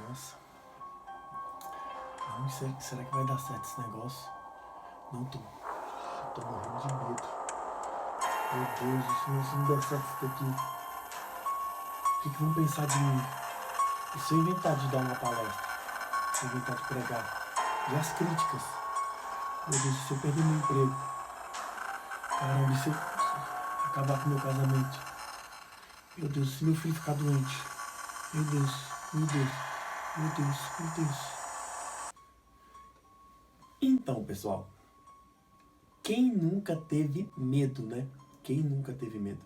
Nossa. Não, será que vai dar certo esse negócio? Não tô. Eu tô morrendo de medo. Meu Deus, se não der certo isso daqui, o que vão pensar de mim? E se eu inventar de dar uma palestra? Se eu inventar de pregar? E as críticas? Meu Deus, se eu perder meu emprego? Caramba, e se eu acabar com meu casamento? Meu Deus, se meu filho ficar doente? Meu Deus, meu Deus, meu Deus, meu Deus. Então, pessoal, quem nunca teve medo, né? Quem nunca teve medo?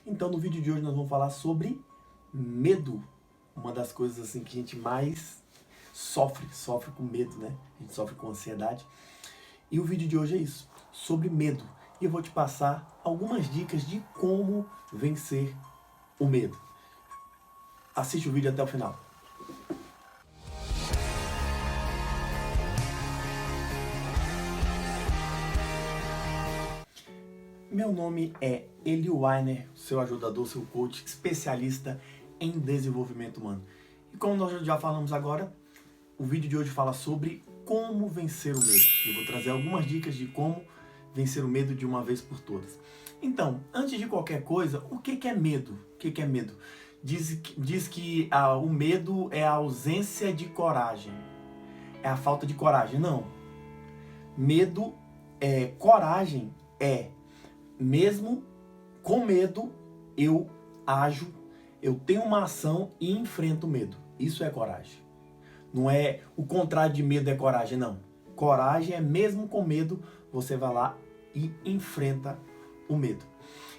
Então, no vídeo de hoje nós vamos falar sobre medo. Uma das coisas assim que a gente mais sofre com medo, né? A gente sofre com ansiedade. E o vídeo de hoje é isso, sobre medo. E eu vou te passar algumas dicas de como vencer o medo. Assiste o vídeo até o final. Meu nome é Elio Weiner, seu ajudador, seu coach, especialista em desenvolvimento humano. E como nós já falamos agora, o vídeo de hoje fala sobre como vencer o medo. Eu vou trazer algumas dicas de como vencer o medo de uma vez por todas. Então, antes de qualquer coisa, o que é medo? O que é medo? Diz que o medo é a ausência de coragem. É a falta de coragem. Não. Medo é coragem, mesmo com medo, eu ajo, eu tenho uma ação e enfrento o medo. Isso é coragem. Não é o contrário de medo é coragem, não. Coragem é mesmo com medo, você vai lá e enfrenta o medo.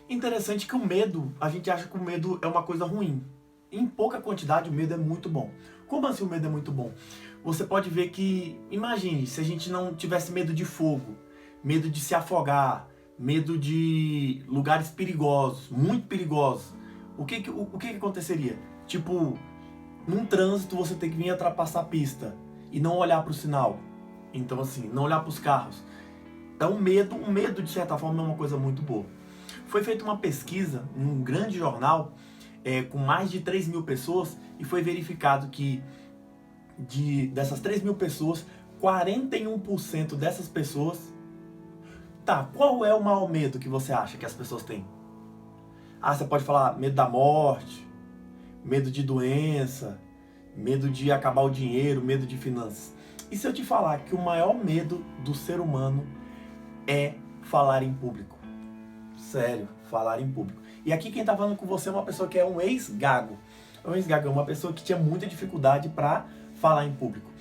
Interessante que o medo, a gente acha que o medo é uma coisa ruim. Em pouca quantidade, o medo é muito bom. Como assim o medo é muito bom? Você pode ver que, imagine, se a gente não tivesse medo de fogo, medo de se afogar, medo de lugares perigosos, muito perigosos, o que aconteceria? Tipo, num trânsito você tem que vir ultrapassar a pista e não olhar para o sinal. Então assim, não olhar para os carros. Então o medo de certa forma é uma coisa muito boa. Foi feita uma pesquisa em um grande jornal com mais de 3.000 pessoas e foi verificado que dessas 3.000 pessoas, 41% dessas pessoas... Tá, qual é o maior medo que você acha que as pessoas têm? Ah, você pode falar medo da morte, medo de doença, medo de acabar o dinheiro, medo de finanças. E se eu te falar que o maior medo do ser humano é falar em público? Sério, falar em público. E aqui quem tá falando com você é uma pessoa que é um ex-gago. Um ex-gago é uma pessoa que tinha muita dificuldade para falar em público.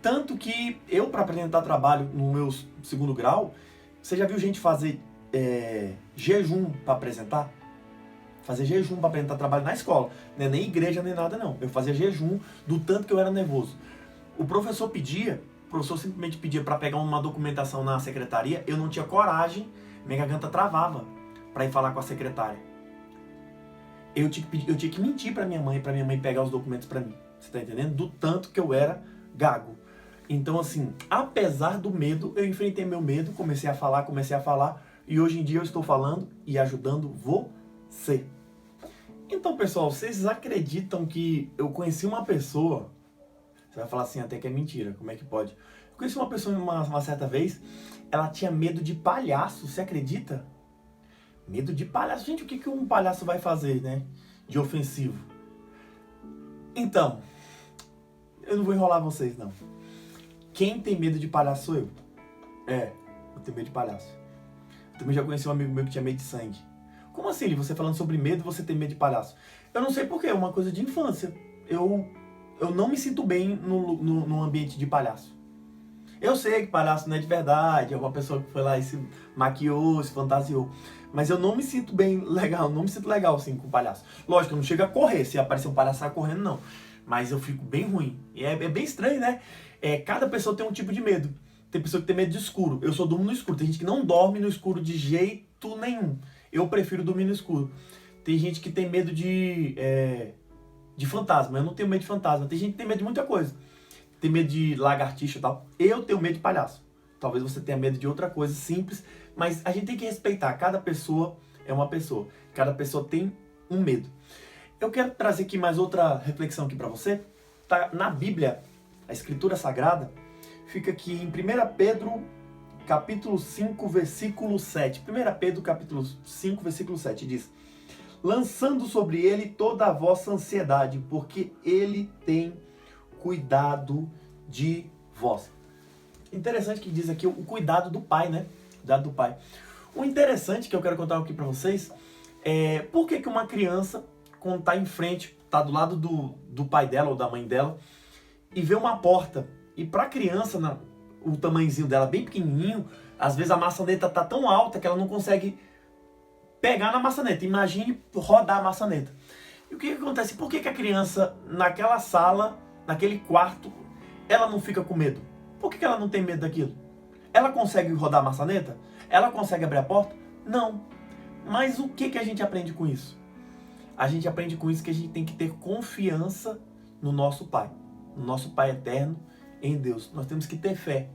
Tanto que eu, para apresentar trabalho no meu segundo grau, você já viu gente fazer jejum para apresentar? Fazer jejum para apresentar trabalho na escola. Não é nem igreja, nem nada não. Eu fazia jejum do tanto que eu era nervoso. O professor simplesmente pedia para pegar uma documentação na secretaria, eu não tinha coragem, minha garganta travava para ir falar com a secretária. Eu tinha que mentir para minha mãe pegar os documentos para mim. Você tá entendendo? Do tanto que eu era gago. Então assim, apesar do medo, eu enfrentei meu medo, comecei a falar, e hoje em dia eu estou falando e ajudando você. Então pessoal, vocês acreditam que eu conheci uma pessoa, você vai falar assim, até que é mentira, como é que pode? Eu conheci uma pessoa uma certa vez, ela tinha medo de palhaço, você acredita? Medo de palhaço, gente, o que um palhaço vai fazer, né, de ofensivo? Então, eu não vou enrolar vocês não. Quem tem medo de palhaço sou eu. Eu tenho medo de palhaço. Eu também já conheci um amigo meu que tinha medo de sangue. Como assim, você falando sobre medo, você tem medo de palhaço? Eu não sei porquê, é uma coisa de infância. Eu não me sinto bem no ambiente de palhaço. Eu sei que palhaço não é de verdade, é uma pessoa que foi lá e se maquiou, se fantasiou. Mas eu não me sinto bem legal, não me sinto legal assim com palhaço. Lógico, eu não chego a correr, se aparecer um palhaço correndo, não. Mas eu fico bem ruim. E é bem estranho, né? Cada pessoa tem um tipo de medo. Tem pessoa que tem medo de escuro. Eu só durmo no escuro. Tem gente que não dorme no escuro de jeito nenhum. Eu prefiro dormir no escuro. Tem gente que tem medo de fantasma. Eu não tenho medo de fantasma. Tem gente que tem medo de muita coisa. Tem medo de lagartixa e tal. Eu tenho medo de palhaço. Talvez você tenha medo de outra coisa simples. Mas a gente tem que respeitar. Cada pessoa é uma pessoa. Cada pessoa tem um medo. Eu quero trazer aqui mais outra reflexão aqui pra você. tá na Bíblia, a Escritura Sagrada, fica aqui em 1 Pedro, capítulo 5, versículo 7. 1 Pedro, capítulo 5, versículo 7, diz: lançando sobre ele toda a vossa ansiedade, porque ele tem cuidado de vós. Interessante que diz aqui o cuidado do pai, né? Cuidado do pai. O interessante que eu quero contar aqui para vocês é por que uma criança, quando está em frente, está do lado do pai dela ou da mãe dela, e vê uma porta, e para a criança, o tamanhozinho dela bem pequenininho, às vezes a maçaneta está tão alta que ela não consegue pegar na maçaneta. Imagine rodar a maçaneta. E o que acontece? Por que a criança, naquela sala, naquele quarto, ela não fica com medo? Por que ela não tem medo daquilo? Ela consegue rodar a maçaneta? Ela consegue abrir a porta? Não. Mas o que a gente aprende com isso? A gente aprende com isso que a gente tem que ter confiança no nosso Pai. No nosso Pai eterno, em Deus. Nós temos que ter fé.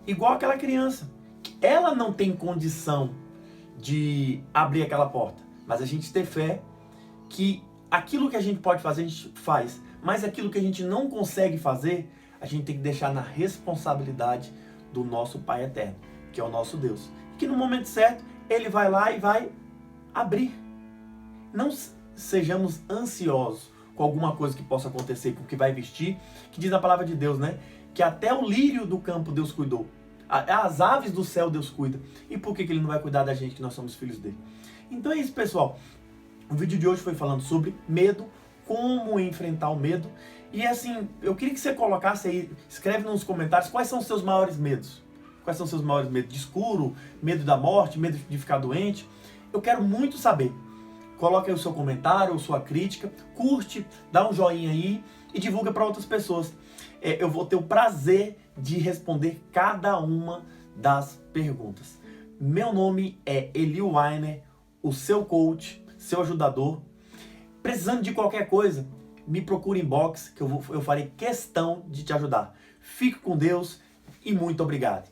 Igual aquela criança. Ela não tem condição de abrir aquela porta. Mas a gente ter fé que aquilo que a gente pode fazer, a gente faz. Mas aquilo que a gente não consegue fazer, a gente tem que deixar na responsabilidade do nosso Pai eterno, que é o nosso Deus. Que no momento certo, Ele vai lá e vai abrir. Não sejamos ansiosos com alguma coisa que possa acontecer, com o que vai vestir, que diz na palavra de Deus, né? Que até o lírio do campo Deus cuidou. As aves do céu Deus cuida. E por que Ele não vai cuidar da gente, que nós somos filhos dele? Então é isso, pessoal. O vídeo de hoje foi falando sobre medo, como enfrentar o medo. E assim, eu queria que você colocasse aí, escreve nos comentários quais são os seus maiores medos. Quais são os seus maiores medos? De escuro, medo da morte, medo de ficar doente? Eu quero muito saber. Coloque aí o seu comentário, ou sua crítica, curte, dá um joinha aí e divulga para outras pessoas. Eu vou ter o prazer de responder cada uma das perguntas. Meu nome é Elio Weiner, o seu coach, seu ajudador. Precisando de qualquer coisa, me procure em inbox que eu farei questão de te ajudar. Fique com Deus e muito obrigado.